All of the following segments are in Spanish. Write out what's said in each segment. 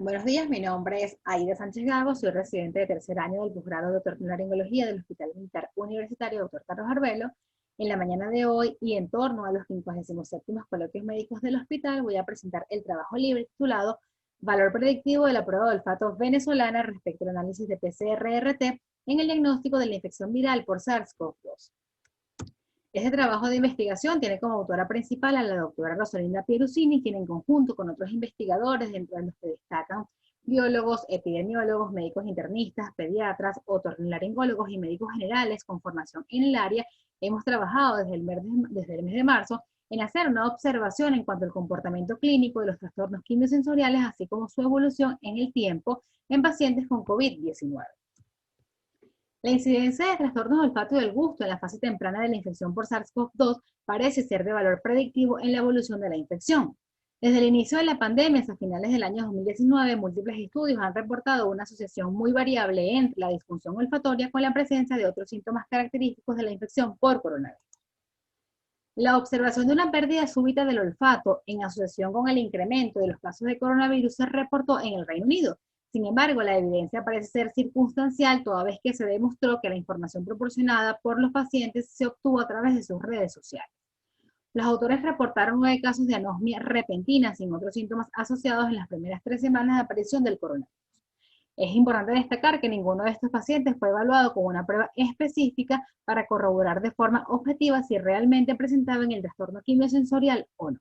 Buenos días, mi nombre es Aida Sánchez Gago, soy residente de tercer año del posgrado de otorrinolaringología del Hospital Militar Universitario Dr. Carlos Arbelo. En la mañana de hoy y en torno a los 57º coloquios médicos del hospital voy a presentar el trabajo libre titulado Valor predictivo de la prueba de olfato venezolana respecto al análisis de PCR-RT en el diagnóstico de la infección viral por SARS-CoV-2. Este trabajo de investigación tiene como autora principal a la doctora Rosalinda Pierucini, quien en conjunto con otros investigadores, dentro de los que destacan biólogos, epidemiólogos, médicos internistas, pediatras, otorrinolaringólogos y médicos generales con formación en el área, hemos trabajado desde el mes de marzo en hacer una observación en cuanto al comportamiento clínico de los trastornos quimiosensoriales, así como su evolución en el tiempo en pacientes con COVID-19. La incidencia de trastornos del olfato y del gusto en la fase temprana de la infección por SARS-CoV-2 parece ser de valor predictivo en la evolución de la infección. Desde el inicio de la pandemia hasta finales del año 2019, múltiples estudios han reportado una asociación muy variable entre la disfunción olfatoria con la presencia de otros síntomas característicos de la infección por coronavirus. La observación de una pérdida súbita del olfato en asociación con el incremento de los casos de coronavirus se reportó en el Reino Unido. Sin embargo, la evidencia parece ser circunstancial, toda vez que se demostró que la información proporcionada por los pacientes se obtuvo a través de sus redes sociales. Los autores reportaron 9 casos de anosmia repentina sin otros síntomas asociados en las primeras 3 semanas de aparición del coronavirus. Es importante destacar que ninguno de estos pacientes fue evaluado con una prueba específica para corroborar de forma objetiva si realmente presentaban el trastorno quimiosensorial o no.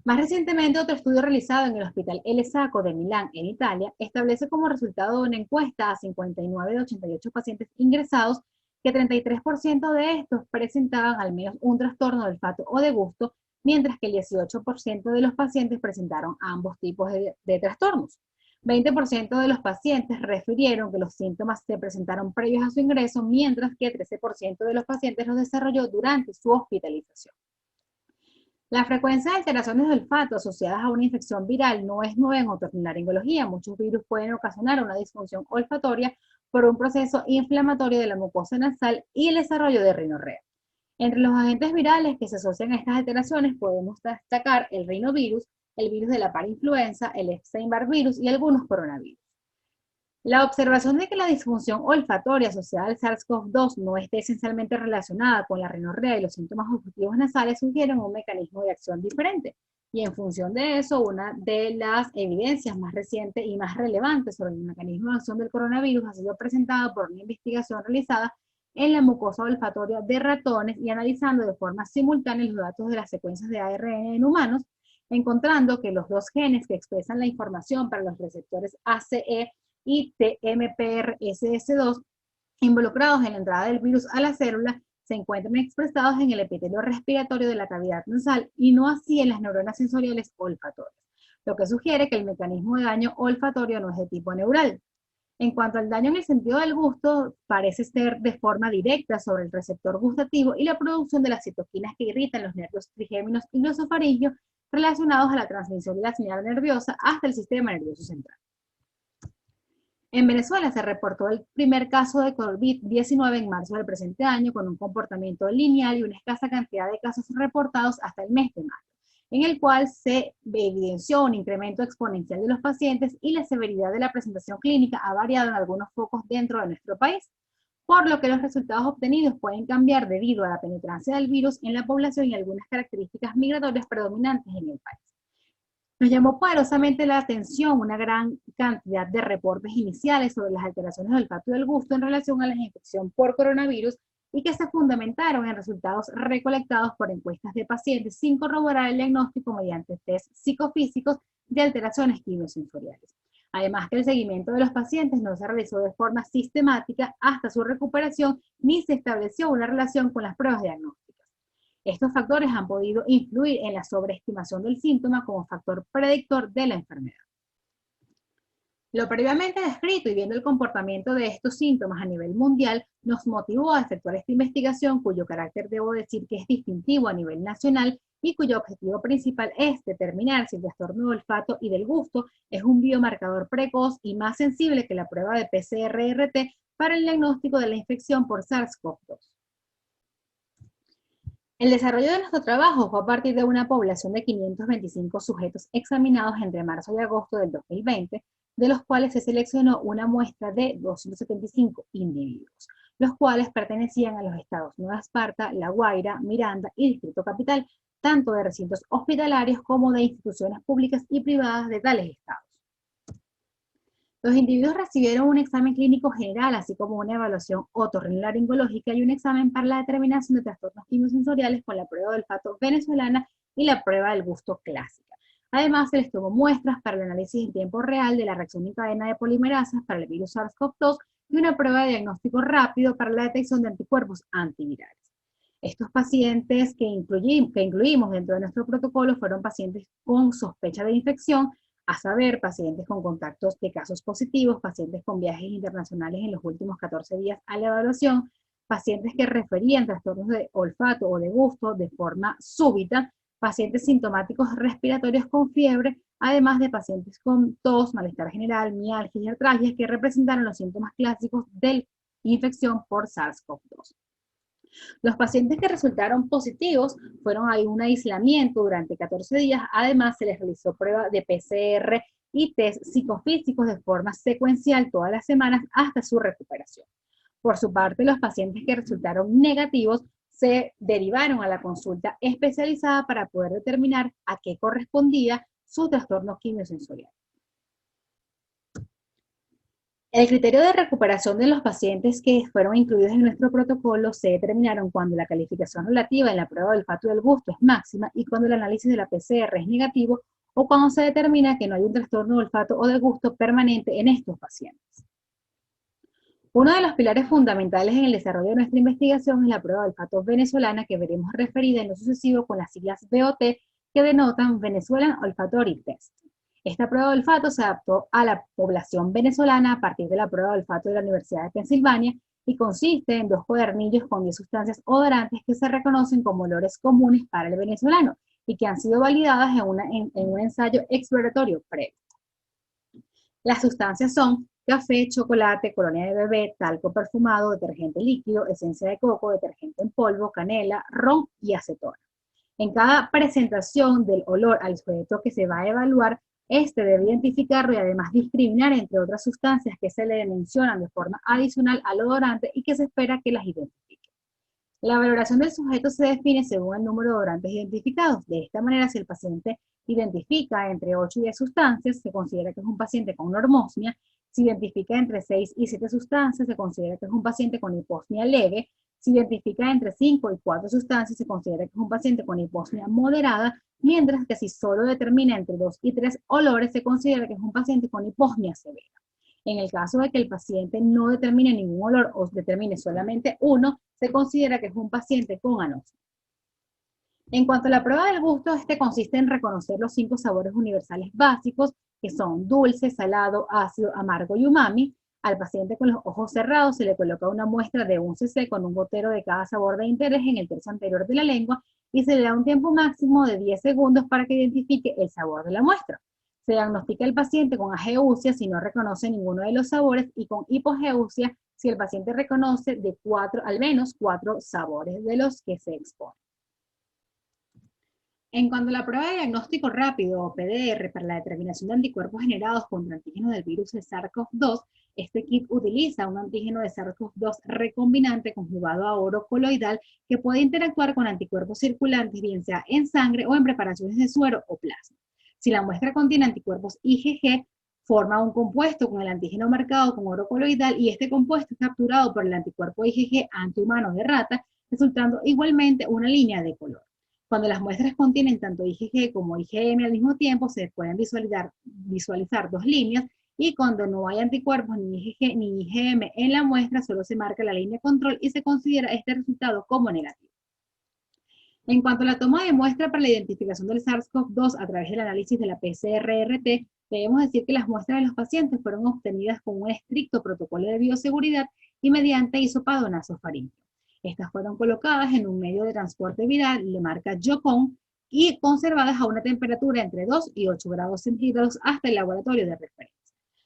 Más recientemente, otro estudio realizado en el Hospital El Sacco de Milán, en Italia, establece como resultado de una encuesta a 59 de 88 pacientes ingresados que 33% de estos presentaban al menos un trastorno de olfato o de gusto, mientras que el 18% de los pacientes presentaron ambos tipos de trastornos. 20% de los pacientes refirieron que los síntomas se presentaron previos a su ingreso, mientras que 13% de los pacientes los desarrolló durante su hospitalización. La frecuencia de alteraciones de olfato asociadas a una infección viral no es nueva en otorrinolaringología. Muchos virus pueden ocasionar una disfunción olfatoria por un proceso inflamatorio de la mucosa nasal y el desarrollo de rinorrea. Entre los agentes virales que se asocian a estas alteraciones podemos destacar el rinovirus, el virus de la parainfluenza, el Epstein-Barr virus y algunos coronavirus. La observación de que la disfunción olfatoria asociada al SARS-CoV-2 no esté esencialmente relacionada con la rinorrea y los síntomas olfativos nasales sugieren un mecanismo de acción diferente. Y en función de eso, una de las evidencias más recientes y más relevantes sobre el mecanismo de acción del coronavirus ha sido presentada por una investigación realizada en la mucosa olfatoria de ratones y analizando de forma simultánea los datos de las secuencias de ARN en humanos, encontrando que los dos genes que expresan la información para los receptores ACE y TMPRSS2 involucrados en la entrada del virus a la célula se encuentran expresados en el epitelio respiratorio de la cavidad nasal y no así en las neuronas sensoriales olfatorias, lo que sugiere que el mecanismo de daño olfatorio no es de tipo neural. En cuanto al daño en el sentido del gusto, parece ser de forma directa sobre el receptor gustativo y la producción de las citoquinas que irritan los nervios trigéminos y glosofaringios relacionados a la transmisión de la señal nerviosa hasta el sistema nervioso central. En Venezuela se reportó el primer caso de COVID-19 en marzo del presente año con un comportamiento lineal y una escasa cantidad de casos reportados hasta el mes de mayo, en el cual se evidenció un incremento exponencial de los pacientes y la severidad de la presentación clínica ha variado en algunos focos dentro de nuestro país, por lo que los resultados obtenidos pueden cambiar debido a la penetrancia del virus en la población y algunas características migratorias predominantes en el país. Nos llamó poderosamente la atención una gran cantidad de reportes iniciales sobre las alteraciones del olfato y del gusto en relación a la infección por coronavirus y que se fundamentaron en resultados recolectados por encuestas de pacientes sin corroborar el diagnóstico mediante test psicofísicos de alteraciones quimiosensoriales. Además que el seguimiento de los pacientes no se realizó de forma sistemática hasta su recuperación ni se estableció una relación con las pruebas diagnósticas. Estos factores han podido influir en la sobreestimación del síntoma como factor predictor de la enfermedad. Lo previamente descrito y viendo el comportamiento de estos síntomas a nivel mundial nos motivó a efectuar esta investigación cuyo carácter debo decir que es distintivo a nivel nacional y cuyo objetivo principal es determinar si el trastorno del olfato y del gusto es un biomarcador precoz y más sensible que la prueba de PCR-RT para el diagnóstico de la infección por SARS-CoV-2. El desarrollo de nuestro trabajo fue a partir de una población de 525 sujetos examinados entre marzo y agosto del 2020, de los cuales se seleccionó una muestra de 275 individuos, los cuales pertenecían a los estados Nueva Esparta, La Guaira, Miranda y Distrito Capital, tanto de recintos hospitalarios como de instituciones públicas y privadas de tales estados. Los individuos recibieron un examen clínico general, así como una evaluación otorrinolaringológica y un examen para la determinación de trastornos quimiosensoriales con la prueba de olfato venezolana y la prueba del gusto clásica. Además, se les tomó muestras para el análisis en tiempo real de la reacción en cadena de polimerasas para el virus SARS-CoV-2 y una prueba de diagnóstico rápido para la detección de anticuerpos antivirales. Estos pacientes que incluimos dentro de nuestro protocolo fueron pacientes con sospecha de infección, a saber, pacientes con contactos de casos positivos, pacientes con viajes internacionales en los últimos 14 días a la evaluación, pacientes que referían trastornos de olfato o de gusto de forma súbita, pacientes sintomáticos respiratorios con fiebre, además de pacientes con tos, malestar general, mialgia y artralgias que representaron los síntomas clásicos de infección por SARS-CoV-2. Los pacientes que resultaron positivos fueron a un aislamiento durante 14 días. Además, se les realizó prueba de PCR y test psicofísicos de forma secuencial todas las semanas hasta su recuperación. Por su parte, los pacientes que resultaron negativos se derivaron a la consulta especializada para poder determinar a qué correspondía su trastorno quimiosensorial. El criterio de recuperación de los pacientes que fueron incluidos en nuestro protocolo se determinaron cuando la calificación relativa en la prueba del olfato y del gusto es máxima y cuando el análisis de la PCR es negativo o cuando se determina que no hay un trastorno de olfato o de gusto permanente en estos pacientes. Uno de los pilares fundamentales en el desarrollo de nuestra investigación es la prueba de olfato venezolana, que veremos referida en lo sucesivo con las siglas BOT, que denotan Venezuelan Olfactory Test. Esta prueba de olfato se adaptó a la población venezolana a partir de la prueba de olfato de la Universidad de Pensilvania y consiste en 2 cuadernillos con 10 sustancias odorantes que se reconocen como olores comunes para el venezolano y que han sido validadas en un ensayo exploratorio previo. Las sustancias son café, chocolate, colonia de bebé, talco perfumado, detergente líquido, esencia de coco, detergente en polvo, canela, ron y acetona. En cada presentación del olor al sujeto que se va a evaluar, este debe identificarlo y además discriminar entre otras sustancias que se le mencionan de forma adicional al odorante y que se espera que las identifique. La valoración del sujeto se define según el número de odorantes identificados. De esta manera, si el paciente identifica entre 8 y 10 sustancias, se considera que es un paciente con normosmia. Si identifica entre 6 y 7 sustancias, se considera que es un paciente con hiposmia leve. Si identifica entre 5 y 4 sustancias, se considera que es un paciente con hiposmia moderada, mientras que si solo determina entre 2 y 3 olores, se considera que es un paciente con hiposmia severa. En el caso de que el paciente no determine ningún olor o determine solamente uno, se considera que es un paciente con anosmia. En cuanto a la prueba del gusto, este consiste en reconocer los 5 sabores universales básicos, que son dulce, salado, ácido, amargo y umami. Al paciente con los ojos cerrados se le coloca una muestra de 1 cc con un gotero de cada sabor de interés en el tercio anterior de la lengua y se le da un tiempo máximo de 10 segundos para que identifique el sabor de la muestra. Se diagnostica el paciente con ageusia si no reconoce ninguno de los sabores y con hipogeusia si el paciente reconoce de al menos 4 sabores de los que se exponen. En cuanto a la prueba de diagnóstico rápido o PDR para la determinación de anticuerpos generados contra antígenos del virus de SARS-CoV-2, este kit utiliza un antígeno de SARS-CoV-2 recombinante conjugado a oro coloidal que puede interactuar con anticuerpos circulantes, bien sea en sangre o en preparaciones de suero o plasma. Si la muestra contiene anticuerpos IgG, forma un compuesto con el antígeno marcado con oro coloidal y este compuesto es capturado por el anticuerpo IgG antihumano de rata, resultando igualmente una línea de color. Cuando las muestras contienen tanto IgG como IgM al mismo tiempo, se pueden visualizar 2 líneas y cuando no hay anticuerpos ni IgG ni IgM en la muestra, solo se marca la línea de control y se considera este resultado como negativo. En cuanto a la toma de muestra para la identificación del SARS-CoV-2 a través del análisis de la PCR-RT, debemos decir que las muestras de los pacientes fueron obtenidas con un estricto protocolo de bioseguridad y mediante hisopado nasofaríngeo. Estas fueron colocadas en un medio de transporte viral de marca Yocon y conservadas a una temperatura entre 2 y 8 grados centígrados hasta el laboratorio de referencia.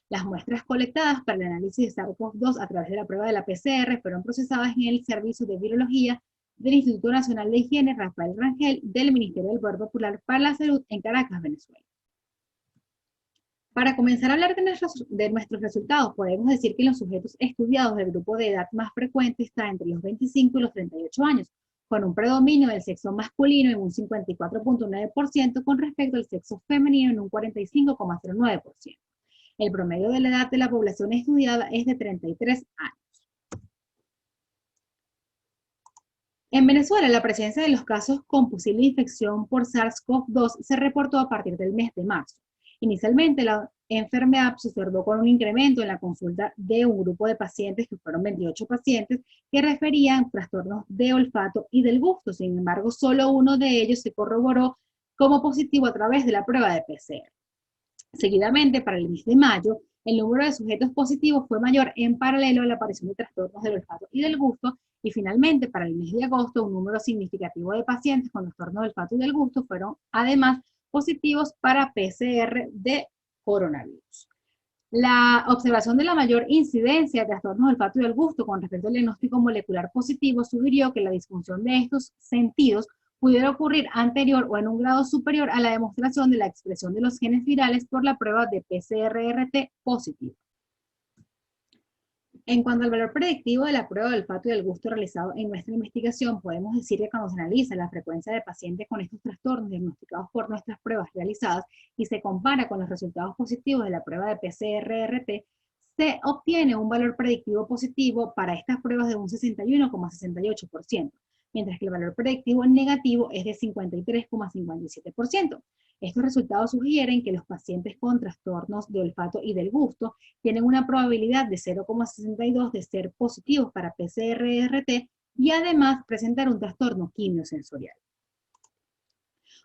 Las muestras colectadas para el análisis de SARS-CoV-2 a través de la prueba de la PCR fueron procesadas en el servicio de virología del Instituto Nacional de Higiene Rafael Rangel del Ministerio del Poder Popular para la Salud en Caracas, Venezuela. Para comenzar a hablar de nuestros resultados, podemos decir que los sujetos estudiados del grupo de edad más frecuente está entre los 25 y los 38 años, con un predominio del sexo masculino en un 54.9% con respecto al sexo femenino en un 45.09%. El promedio de la edad de la población estudiada es de 33 años. En Venezuela, la presencia de los casos con posible infección por SARS-CoV-2 se reportó a partir del mes de marzo. Inicialmente, la enfermedad se observó con un incremento en la consulta de un grupo de pacientes, que fueron 28 pacientes, que referían trastornos de olfato y del gusto. Sin embargo, solo uno de ellos se corroboró como positivo a través de la prueba de PCR. Seguidamente, para el mes de mayo, el número de sujetos positivos fue mayor en paralelo a la aparición de trastornos del olfato y del gusto, y finalmente, para el mes de agosto, un número significativo de pacientes con trastornos del olfato y del gusto fueron, además, positivos para PCR de coronavirus. La observación de la mayor incidencia de trastornos del olfato y del gusto con respecto al diagnóstico molecular positivo sugirió que la disfunción de estos sentidos pudiera ocurrir anterior o en un grado superior a la demostración de la expresión de los genes virales por la prueba de PCR-RT positivo. En cuanto al valor predictivo de la prueba del olfato y del gusto realizado en nuestra investigación, podemos decir que cuando se analiza la frecuencia de pacientes con estos trastornos diagnosticados por nuestras pruebas realizadas y se compara con los resultados positivos de la prueba de PCR-RT, se obtiene un valor predictivo positivo para estas pruebas de un 61,68%, mientras que el valor predictivo negativo es de 53,57%. Estos resultados sugieren que los pacientes con trastornos de olfato y del gusto tienen una probabilidad de 0,62 de ser positivos para PCR-RT y además presentar un trastorno quimiosensorial.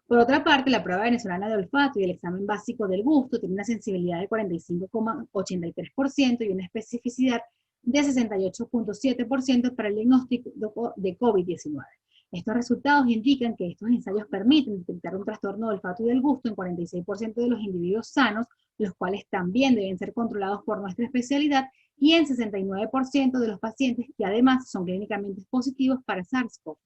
Por otra parte, la prueba venezolana de olfato y el examen básico del gusto tiene una sensibilidad de 45,83% y una especificidad de 68,7% para el diagnóstico de COVID-19. Estos resultados indican que estos ensayos permiten detectar un trastorno de olfato y del gusto en 46% de los individuos sanos, los cuales también deben ser controlados por nuestra especialidad, y en 69% de los pacientes que además son clínicamente positivos para SARS-CoV-2.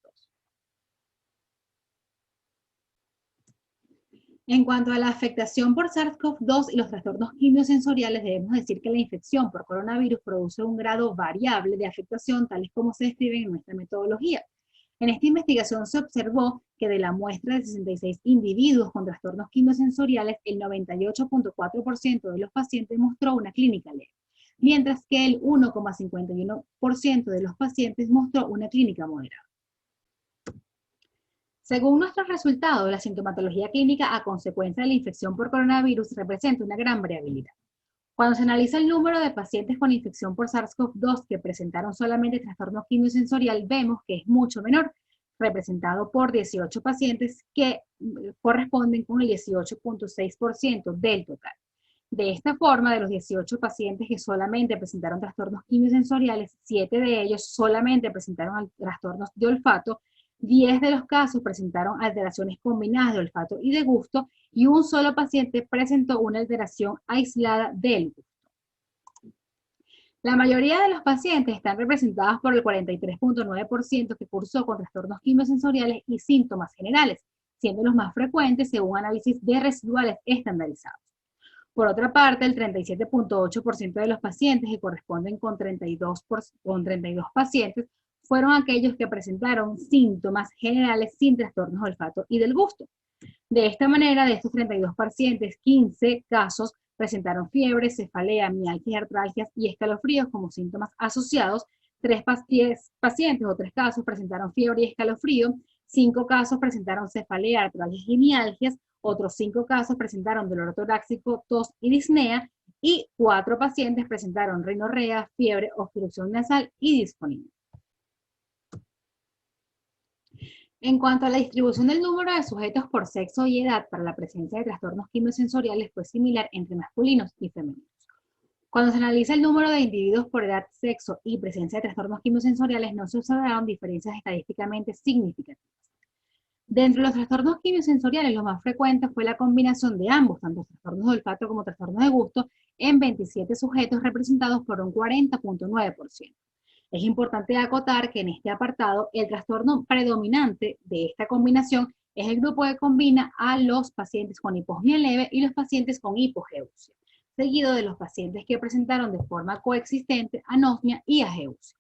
En cuanto a la afectación por SARS-CoV-2 y los trastornos quimiosensoriales, debemos decir que la infección por coronavirus produce un grado variable de afectación, tales como se describen en nuestra metodología. En esta investigación se observó que de la muestra de 66 individuos con trastornos quimiosensoriales, el 98,4% de los pacientes mostró una clínica leve, mientras que el 1,51% de los pacientes mostró una clínica moderada. Según nuestros resultados, la sintomatología clínica a consecuencia de la infección por coronavirus representa una gran variabilidad. Cuando se analiza el número de pacientes con infección por SARS-CoV-2 que presentaron solamente trastorno quimiosensorial, vemos que es mucho menor, representado por 18 pacientes que corresponden con el 18,6% del total. De esta forma, de los 18 pacientes que solamente presentaron trastornos quimiosensoriales, 7 de ellos solamente presentaron trastornos de olfato, 10 de los casos presentaron alteraciones combinadas de olfato y de gusto, y un solo paciente presentó una alteración aislada del gusto. La mayoría de los pacientes están representados por el 43,9% que cursó con trastornos quimiosensoriales y síntomas generales, siendo los más frecuentes según análisis de residuales estandarizados. Por otra parte, el 37,8% de los pacientes, que corresponden con 32 pacientes, fueron aquellos que presentaron síntomas generales sin trastornos de olfato y del gusto. De esta manera, de estos 32 pacientes, 15 casos presentaron fiebre, cefalea, mialgias, artralgias y escalofríos como síntomas asociados. 3 pacientes o 3 casos presentaron fiebre y escalofrío, 5 casos presentaron cefalea, artralgias y mialgias, otros 5 casos presentaron dolor torácico, tos y disnea, y 4 pacientes presentaron rinorrea, fiebre, obstrucción nasal y disfonía. En cuanto a la distribución del número de sujetos por sexo y edad para la presencia de trastornos quimiosensoriales, fue similar entre masculinos y femeninos. Cuando se analiza el número de individuos por edad, sexo y presencia de trastornos quimiosensoriales, no se observaron diferencias estadísticamente significativas. Dentro de los trastornos quimiosensoriales, lo más frecuente fue la combinación de ambos, tanto trastornos de olfato como trastornos de gusto, en 27 sujetos representados por un 40,9%. Es importante acotar que en este apartado el trastorno predominante de esta combinación es el grupo que combina a los pacientes con hiposmia leve y los pacientes con hipogeusia, seguido de los pacientes que presentaron de forma coexistente anosmia y ageusia.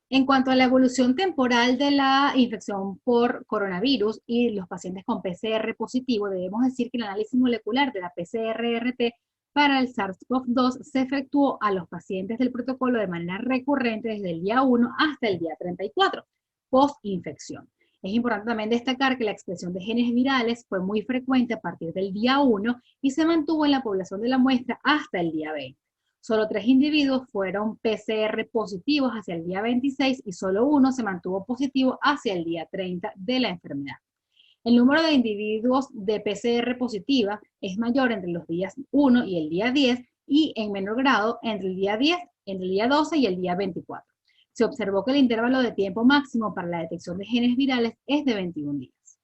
En cuanto a la evolución temporal de la infección por coronavirus y los pacientes con PCR positivo, debemos decir que el análisis molecular de la PCR-RT para el SARS-CoV-2 se efectuó a los pacientes del protocolo de manera recurrente desde el día 1 hasta el día 34, post-infección. Es importante también destacar que la expresión de genes virales fue muy frecuente a partir del día 1 y se mantuvo en la población de la muestra hasta el día 20. Solo 3 individuos fueron PCR positivos hacia el día 26 y solo uno se mantuvo positivo hacia el día 30 de la enfermedad. El número de individuos de PCR positiva es mayor entre los días 1 y el día 10 y en menor grado entre el día 10, entre el día 12 y el día 24. Se observó que el intervalo de tiempo máximo para la detección de genes virales es de 21 días.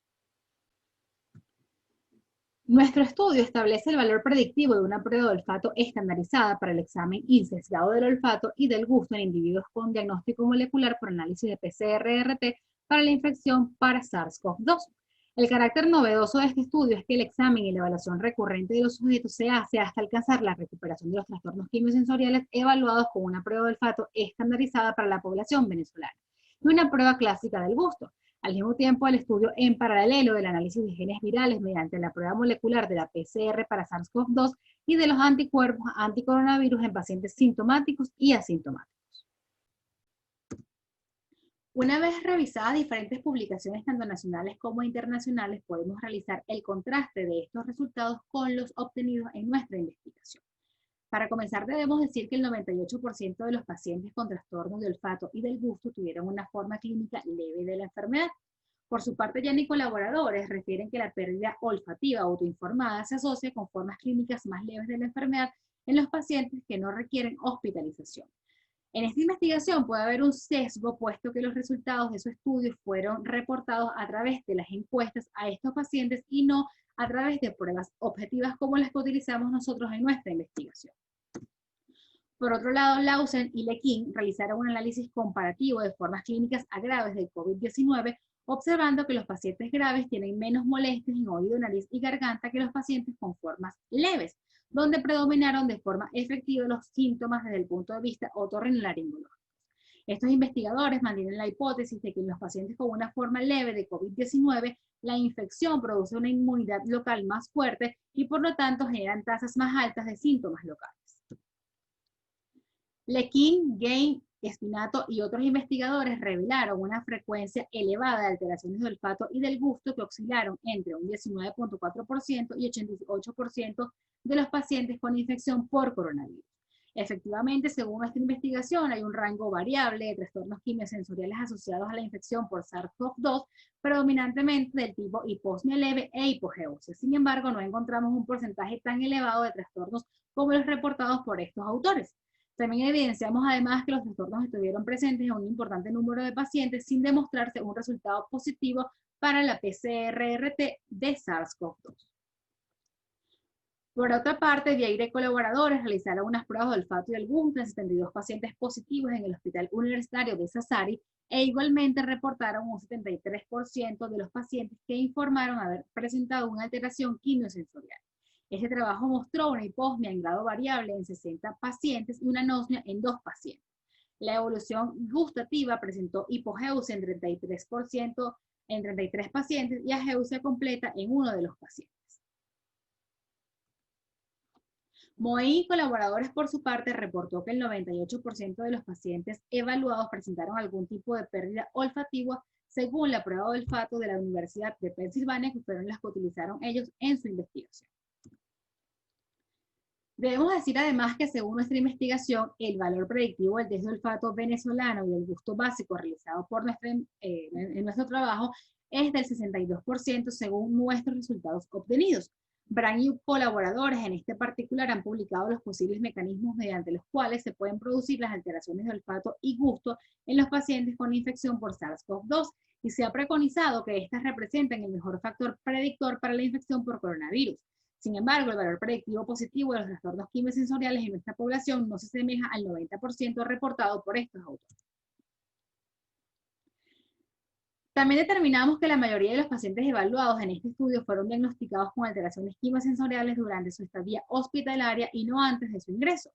Nuestro estudio establece el valor predictivo de una prueba de olfato estandarizada para el examen sesgado del olfato y del gusto en individuos con diagnóstico molecular por análisis de PCR-RT para la infección para SARS-CoV-2. El carácter novedoso de este estudio es que el examen y la evaluación recurrente de los sujetos se hace hasta alcanzar la recuperación de los trastornos quimiosensoriales evaluados con una prueba de olfato estandarizada para la población venezolana y una prueba clásica del gusto. Al mismo tiempo, el estudio en paralelo del análisis de genes virales mediante la prueba molecular de la PCR para SARS-CoV-2 y de los anticuerpos anticoronavirus en pacientes sintomáticos y asintomáticos. Una vez revisadas diferentes publicaciones tanto nacionales como internacionales, podemos realizar el contraste de estos resultados con los obtenidos en nuestra investigación. Para comenzar, debemos decir que el 98% de los pacientes con trastornos de olfato y del gusto tuvieron una forma clínica leve de la enfermedad. Por su parte, Jan y colaboradores refieren que la pérdida olfativa autoinformada se asocia con formas clínicas más leves de la enfermedad en los pacientes que no requieren hospitalización. En esta investigación puede haber un sesgo, puesto que los resultados de su estudio fueron reportados a través de las encuestas a estos pacientes y no a través de pruebas objetivas como las que utilizamos nosotros en nuestra investigación. Por otro lado, Lausen y Lequin realizaron un análisis comparativo de formas clínicas a graves del COVID-19, observando que los pacientes graves tienen menos molestias en oído, nariz y garganta que los pacientes con formas leves, donde predominaron de forma efectiva los síntomas desde el punto de vista otorrinolaringológico. Estos investigadores mantienen la hipótesis de que en los pacientes con una forma leve de COVID-19, la infección produce una inmunidad local más fuerte y por lo tanto generan tasas más altas de síntomas locales. Lequin, Gain, Espinato y otros investigadores revelaron una frecuencia elevada de alteraciones del olfato y del gusto que oscilaron entre un 19.4% y 88% de los pacientes con infección por coronavirus. Efectivamente, según nuestra investigación, hay un rango variable de trastornos quimiosensoriales asociados a la infección por SARS-CoV-2, predominantemente del tipo hiposmia leve e hipogeusia. Sin embargo, no encontramos un porcentaje tan elevado de trastornos como los reportados por estos autores. También evidenciamos además que los trastornos estuvieron presentes en un importante número de pacientes sin demostrarse un resultado positivo para la PCR-RT de SARS-CoV-2. Por otra parte, Vieira y colaboradores realizaron unas pruebas de olfato y del gusto en 72 pacientes positivos en el Hospital Universitario de Sassari e igualmente reportaron un 73% de los pacientes que informaron haber presentado una alteración quimiosensorial. Este trabajo mostró una hiposmia en grado variable en 60 pacientes y una anosmia en 2 pacientes. La evolución gustativa presentó hipogeusia en 33% en 33 pacientes y ageusia completa en uno de los pacientes. Moe y colaboradores, por su parte, reportó que el 98% de los pacientes evaluados presentaron algún tipo de pérdida olfativa según la prueba de olfato de la Universidad de Pensilvania, que fueron las que utilizaron ellos en su investigación. Debemos decir además que según nuestra investigación, el valor predictivo del test de olfato venezolano y del gusto básico realizado por en nuestro trabajo es del 62% según nuestros resultados obtenidos. Brand y colaboradores en este particular han publicado los posibles mecanismos mediante los cuales se pueden producir las alteraciones de olfato y gusto en los pacientes con infección por SARS-CoV-2 y se ha preconizado que estas representan el mejor factor predictor para la infección por coronavirus. Sin embargo, el valor predictivo positivo de los trastornos quimiosensoriales en nuestra población no se asemeja al 90% reportado por estos autores. También determinamos que la mayoría de los pacientes evaluados en este estudio fueron diagnosticados con alteraciones quimiosensoriales durante su estadía hospitalaria y no antes de su ingreso.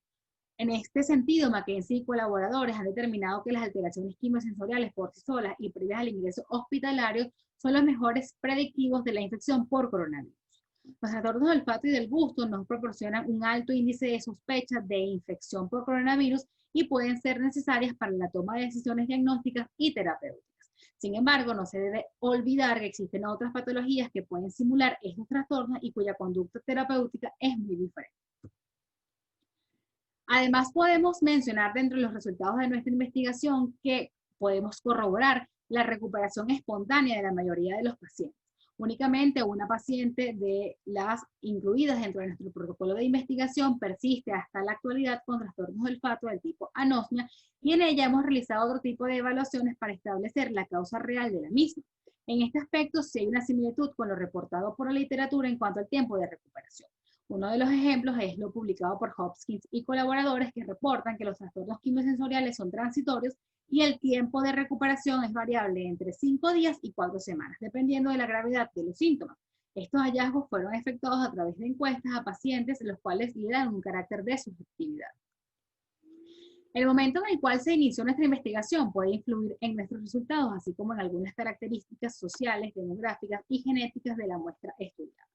En este sentido, Mackenzie y colaboradores han determinado que las alteraciones quimiosensoriales por sí solas y previas al ingreso hospitalario son los mejores predictivos de la infección por coronavirus. Los trastornos del olfato y del gusto nos proporcionan un alto índice de sospecha de infección por coronavirus y pueden ser necesarias para la toma de decisiones diagnósticas y terapéuticas. Sin embargo, no se debe olvidar que existen otras patologías que pueden simular estos trastornos y cuya conducta terapéutica es muy diferente. Además, podemos mencionar dentro de los resultados de nuestra investigación que podemos corroborar la recuperación espontánea de la mayoría de los pacientes. Únicamente una paciente de las incluidas dentro de nuestro protocolo de investigación persiste hasta la actualidad con trastornos del olfato del tipo anosmia y en ella hemos realizado otro tipo de evaluaciones para establecer la causa real de la misma. En este aspecto sí hay una similitud con lo reportado por la literatura en cuanto al tiempo de recuperación. Uno de los ejemplos es lo publicado por Hopkins y colaboradores que reportan que los trastornos quimiosensoriales son transitorios y el tiempo de recuperación es variable entre 5 días y 4 semanas, dependiendo de la gravedad de los síntomas. Estos hallazgos fueron efectuados a través de encuestas a pacientes, los cuales le dan un carácter de subjetividad. El momento en el cual se inició nuestra investigación puede influir en nuestros resultados, así como en algunas características sociales, demográficas y genéticas de la muestra estudiada.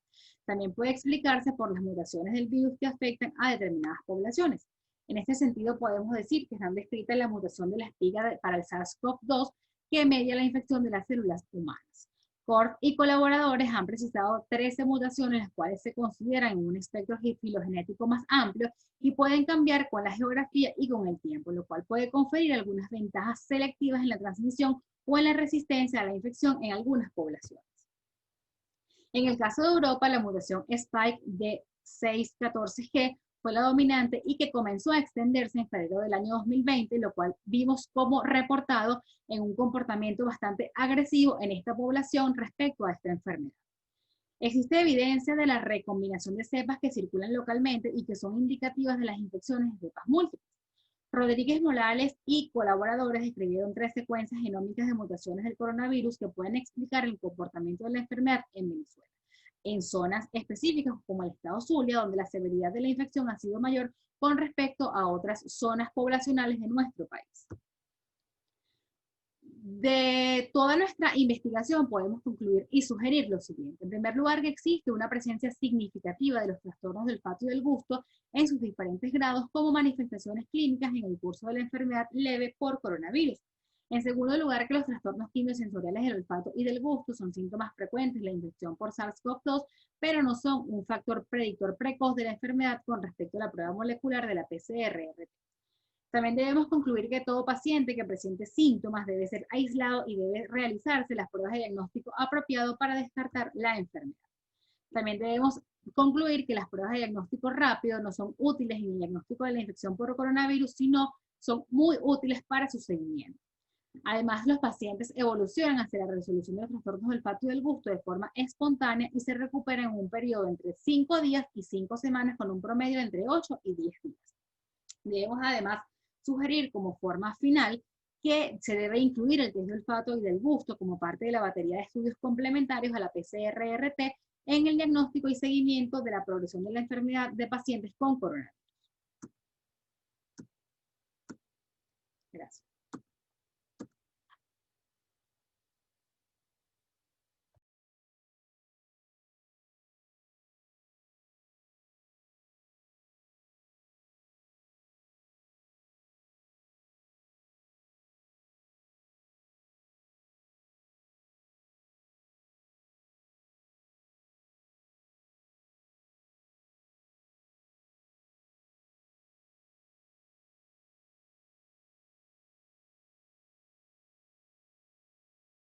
También puede explicarse por las mutaciones del virus que afectan a determinadas poblaciones. En este sentido, podemos decir que están descritas la mutación de la espiga para el SARS-CoV-2 que media la infección de las células humanas. Kort y colaboradores han precisado 13 mutaciones, las cuales se consideran en un espectro filogenético más amplio y pueden cambiar con la geografía y con el tiempo, lo cual puede conferir algunas ventajas selectivas en la transmisión o en la resistencia a la infección en algunas poblaciones. En el caso de Europa, la mutación Spike de 614G fue la dominante y que comenzó a extenderse en febrero del año 2020, lo cual vimos como reportado en un comportamiento bastante agresivo en esta población respecto a esta enfermedad. Existe evidencia de la recombinación de cepas que circulan localmente y que son indicativas de las infecciones de cepas múltiples. Rodríguez Morales y colaboradores escribieron 3 secuencias genómicas de mutaciones del coronavirus que pueden explicar el comportamiento de la enfermedad en Venezuela, en zonas específicas como el estado Zulia, donde la severidad de la infección ha sido mayor con respecto a otras zonas poblacionales de nuestro país. De toda nuestra investigación podemos concluir y sugerir lo siguiente. En primer lugar, que existe una presencia significativa de los trastornos del olfato y del gusto en sus diferentes grados como manifestaciones clínicas en el curso de la enfermedad leve por coronavirus. En segundo lugar, que los trastornos quimiosensoriales del olfato y del gusto son síntomas frecuentes de la infección por SARS-CoV-2, pero no son un factor predictor precoz de la enfermedad con respecto a la prueba molecular de la PCR-RT. También debemos concluir que todo paciente que presente síntomas debe ser aislado y debe realizarse las pruebas de diagnóstico apropiado para descartar la enfermedad. También debemos concluir que las pruebas de diagnóstico rápido no son útiles en el diagnóstico de la infección por coronavirus, sino son muy útiles para su seguimiento. Además, los pacientes evolucionan hacia la resolución de los trastornos del olfato y del gusto de forma espontánea y se recuperan en un periodo entre 5 días y 5 semanas con un promedio entre 8 y 10 días. Debemos además sugerir como forma final que se debe incluir el test de olfato y del gusto como parte de la batería de estudios complementarios a la PCR-RT en el diagnóstico y seguimiento de la progresión de la enfermedad de pacientes con coronavirus. Gracias.